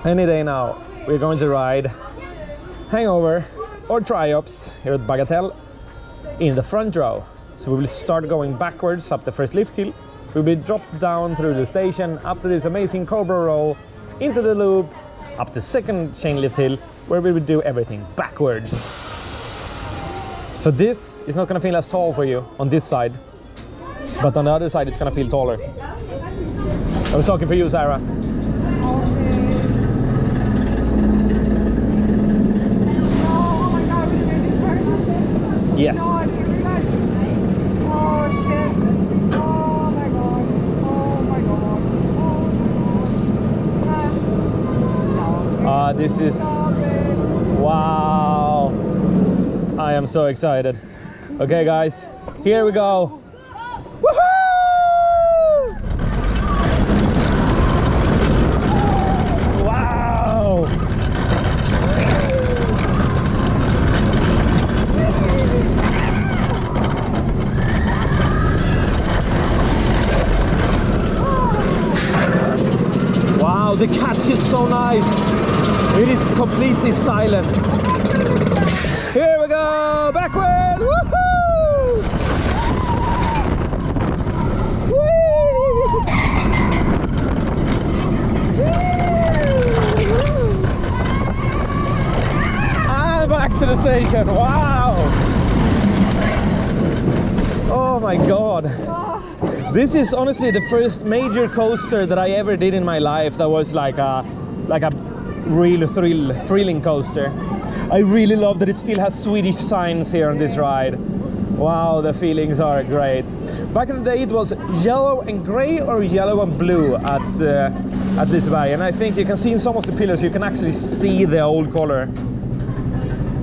Any day now, we're going to ride Hangover or Triops here at Bagatelle in the front row. So we will start going backwards up the first lift hill. We'll be dropped down through the station, up to this amazing Cobra roll, into the loop, up the second chain lift hill, where we will do everything backwards. So this is not going to feel as tall for you on this side, but on the other side it's going to feel taller. I was talking for you, Sarah. Yes. Oh shit. Oh my god. Oh my god. Oh my god. This is... Wow. I am so excited. Okay guys, here we go. Woohoo! Wow! Wow, the catch is so nice. It is completely silent. Here we go, backwards. Woohoo! Woo! And back to the station. Wow! Oh my god. This is honestly the first major coaster that I ever did in my life that was like a real thrilling coaster. I really love that it still has Swedish signs here on this ride. Wow, the feelings are great. Back in the day it was yellow and gray or yellow and blue at this bay, and I think you can see in some of the pillars you can actually see the old color.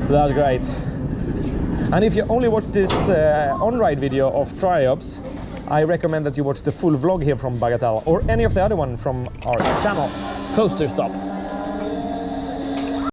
So that's great. And if you only watch this on-ride video of Triops, I recommend that you watch the full vlog here from Bagatelle or any of the other one from our channel, Coaster Stop.